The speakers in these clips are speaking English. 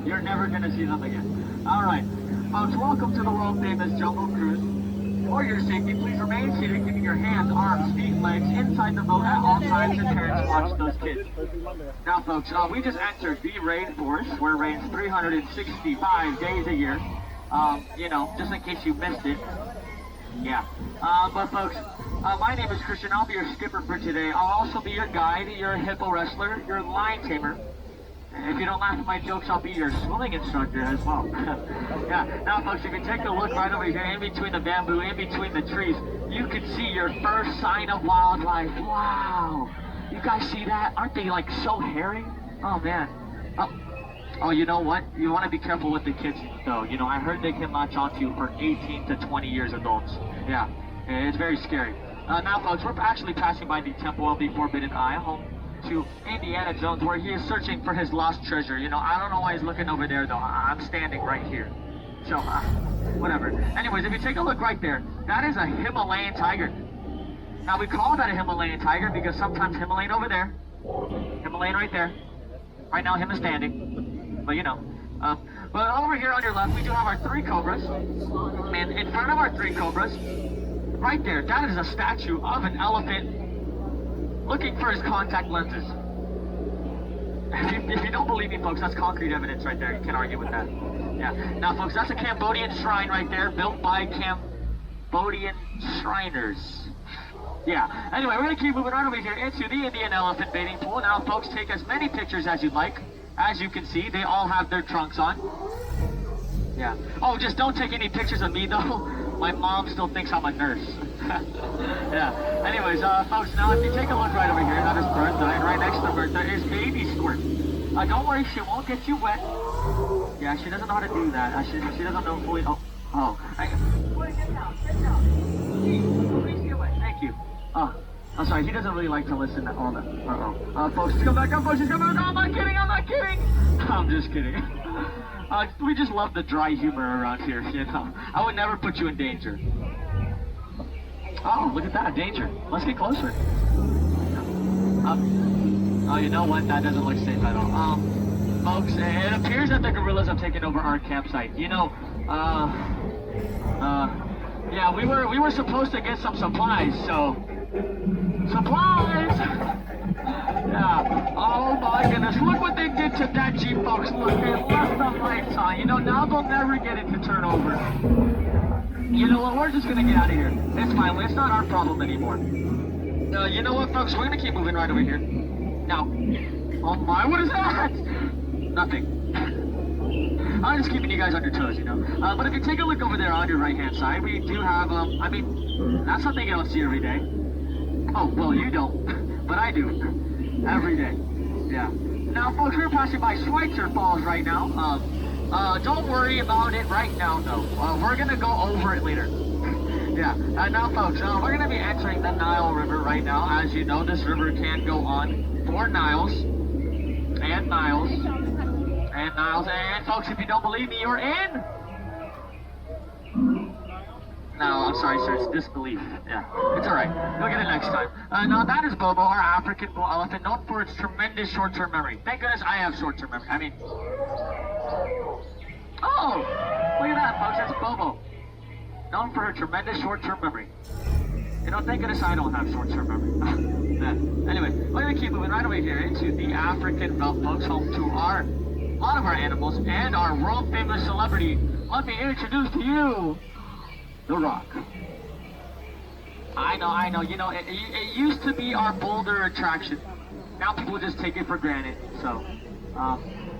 You're never gonna see them again. Alright, folks, welcome to the world famous Jungle Cruise. For your safety, please remain seated, keeping your hands, arms, feet, legs inside the boat at all times, and parents watch those kids. Now, folks, we just entered the rainforest, where it rains 365 days a year. You know, just in case you missed it. Yeah. But folks, my name is Christian. I'll be your skipper for today. I'll also be your guide, your hippo wrestler, your lion tamer. If you don't laugh at my jokes, I'll be your swimming instructor as well. Yeah. Now, folks, if you take a look right over here, in between the bamboo, in between the trees, you can see your first sign of wildlife. Wow. You guys see that? Aren't they, like, so hairy? Oh, man. Oh, you know what? You want to be careful with the kids, though. You know, I heard they can latch onto you for 18 to 20 years adults. Yeah. It's very scary. Now, folks, we're actually passing by the Temple of the Forbidden Eye, home to Indiana Jones, where he is searching for his lost treasure. You know, I don't know why he's looking over there, though. I'm standing right here. So, whatever. Anyways, if you take a look right there, that is a Himalayan tiger. Now, we call that a Himalayan tiger because sometimes Himalayan over there, Himalayan right there. Right now, him is standing. But, you know. But over here on your left, we do have our 3 cobras. And in front of our 3 cobras, right there, that is a statue of an elephant looking for his contact lenses. If you don't believe me, folks, that's concrete evidence right there. You can't argue with that. Yeah. Now, folks, that's a Cambodian shrine right there, built by Cambodian Shriners. Yeah. Anyway, we're going to keep moving right over here into the Indian elephant bathing pool. Now, folks, take as many pictures as you'd like. As you can see, they all have their trunks on. Yeah. Oh, just don't take any pictures of me, though. My mom still thinks I'm a nurse. Yeah. Anyways, folks, now if you take a look right over here, that is Bertha, and right next to Bertha is Baby Squirt. Don't worry, she won't get you wet. Yeah, she doesn't know how to do that. She doesn't know fully. Oh. Get down. Please get wet. Thank you. Oh, I'm sorry, he doesn't really like to listen to all that. Folks, come back up, folks, come back up. I'm not kidding. I'm just kidding. We just love the dry humor around here, you know. I would never put you in danger. Oh, look at that, danger. Let's get closer. Oh, you know what? That doesn't look safe at all. Folks, it appears that the gorillas have taken over our campsite. You know, yeah, we were supposed to get some supplies, so... Supplies! Yeah. Oh my goodness, look what they did to that Jeep, folks. Look, they left the lights on. You know, now they'll never get it to turn over. You know what, we're just gonna get out of here. It's fine, it's not our problem anymore. You know what, folks, we're gonna keep moving right over here. Now, oh my, what is that? Nothing. I'm just keeping you guys on your toes, you know. But if you take a look over there on your right-hand side, we do have, I mean, that's something you don't see every day. Oh, well, you don't, but I do. Every day. Yeah. Now, folks, we're passing by Schweitzer Falls right now. Don't worry about it right now, though. We're gonna go over it later. Yeah. Now, folks, we're gonna be entering the Nile River right now. As you know, this river can go on for Niles. And Niles. And Niles. And, folks, if you don't believe me, you're in. No, I'm sorry, sir. It's disbelief. Yeah, it's all right. You'll get it next time. Now, that is Bobo, our African bull elephant, known for its tremendous short-term memory. Thank goodness I have short-term memory. I mean... Oh! Look at that, folks. That's Bobo. Known for her tremendous short-term memory. You know, thank goodness I don't have short-term memory. Yeah. Anyway, we're going to keep moving right over here into the African belt, folks, home to a lot of our animals and our world-famous celebrity. Let me introduce to you... The Rock. I know, you know, it used to be our Boulder attraction. Now people just take it for granted, so.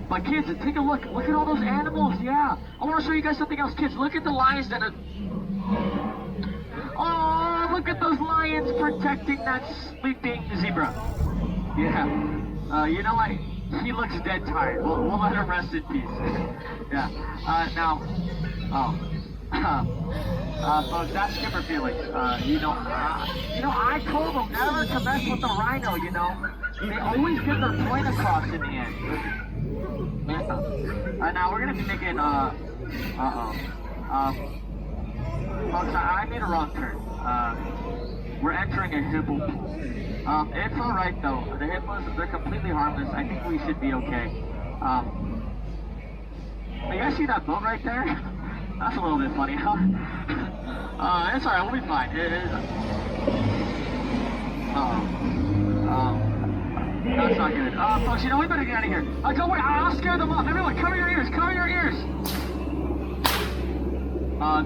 But kids, take a look at all those animals, yeah. I want to show you guys something else, kids. Look at the lions that are... Oh, look at those lions protecting that sleeping zebra. Yeah, you know what? He looks dead tired. We'll let him rest in peace. Yeah, now, folks, that's Skipper Felix. You know, I told them never to mess with the rhino, you know. They always get their point across in the end. Yeah. Now we're gonna be making, folks, I made a wrong turn. We're entering a hippo pool. It's alright though. The hippos, they're completely harmless. I think we should be okay. You guys see that boat right there? That's a little bit funny, huh? It's alright, we'll be fine. That's not good. Folks, you know, we better get out of here. Don't worry, I'll scare them off. Everyone, cover your ears, cover your ears.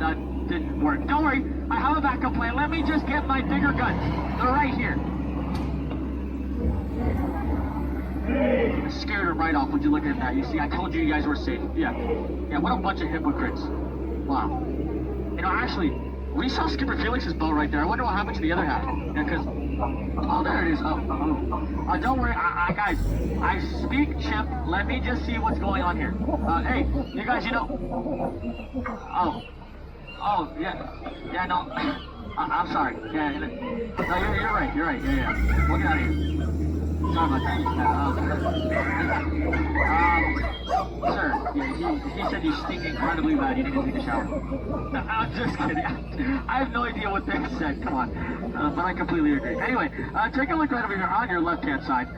That didn't work. Don't worry, I have a backup plan. Let me just get my bigger guns. They're right here. I scared her right off. Would you look at that? You see, I told you guys were safe. Yeah, what a bunch of hypocrites. Wow. You know, actually, we saw Skipper Felix's boat right there. I wonder what happened to the other half. Yeah, because... Oh, there it is. Don't worry, guys. I speak chimp. Let me just see what's going on here. Hey, you guys, you know... Oh, yeah, no. I'm sorry. Yeah, no, you're right. Yeah. We'll get out of here. Sorry about that. Sir, he said you stink incredibly bad. You need to take a shower. No, I'm just kidding. I have no idea what they said. Come on. But I completely agree. Anyway, take a look right over here on your left-hand side.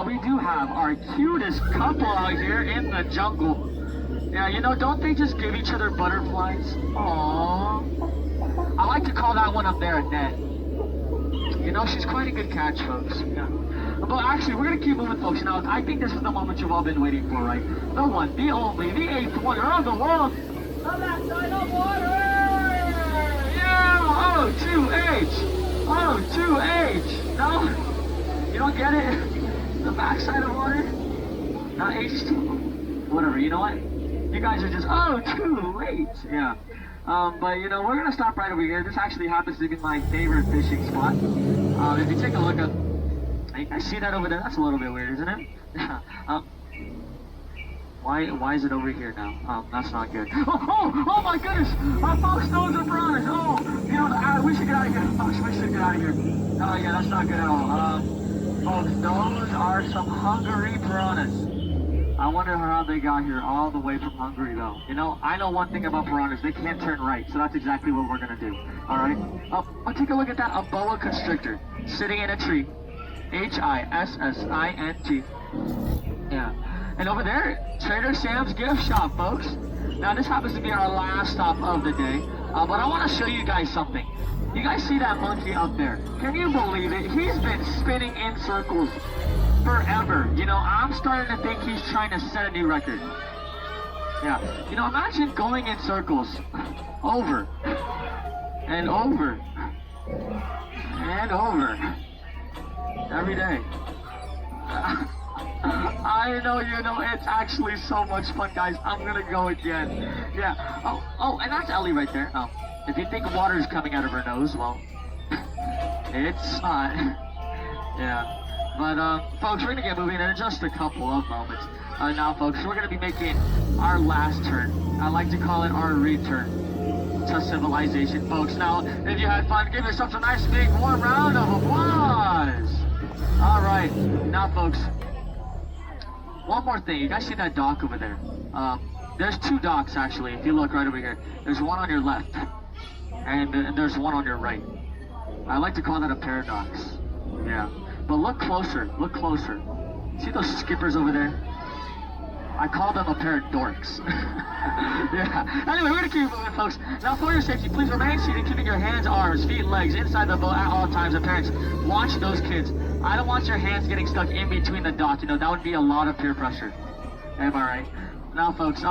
We do have our cutest couple out here in the jungle. Yeah, you know, don't they just give each other butterflies? Aww. I like to call that one up there a net. You know, she's quite a good catch, folks. Yeah. But actually, we're going to keep moving, folks. Now, I think this is the moment you've all been waiting for, right? The one, the only, the eighth wonder of the world. The backside of water! Yeah! O2H! No? You don't get it? The backside of water? Not H2. Whatever, you know what? You guys are just, too late. Yeah. But, you know, we're going to stop right over here. This actually happens to be my favorite fishing spot. If you take a look at... I see that over there. That's a little bit weird, isn't it? Why is it over here now? That's not good. Oh my goodness! Folks, those are piranhas. You know, we should get out of here. Folks, we should get out of here. Oh yeah, that's not good at all. Folks, those are some Hungary piranhas. I wonder how they got here all the way from Hungary, though. You know, I know one thing about piranhas. They can't turn right, so that's exactly what we're going to do. All right? Take a look at that. A boa constrictor sitting in a tree. Hissing. Yeah. And over there, Trader Sam's gift shop, folks. Now, this happens to be our last stop of the day. But I want to show you guys something. You guys see that monkey up there? Can you believe it? He's been spinning in circles forever. You know, I'm starting to think he's trying to set a new record. Yeah. You know, imagine going in circles over and over and over every day. I know, you know, it's actually so much fun, guys. I'm gonna go again. Yeah. And that's Ellie right there. If you think water is coming out of her nose, well, it's not. Yeah. But, folks, we're gonna get moving in just a couple of moments. Now, folks, we're gonna be making our last turn. I like to call it our return to civilization, folks. Now, if you had fun, give yourself a nice big warm round of applause. All right, now, folks, one more thing. You guys see that dock over there? There's two docks, actually, if you look right over here. There's one on your left, and there's one on your right. I like to call that a paradox. Yeah. But look closer, look closer. See those skippers over there? I call them a pair of dorks. Yeah. Anyway, we're gonna keep moving, folks. Now, for your safety, please remain seated, keeping your hands, arms, feet, and legs inside the boat at all times. And parents, watch those kids. I don't want your hands getting stuck in between the dock. You know, that would be a lot of peer pressure. Am I right? Now, folks.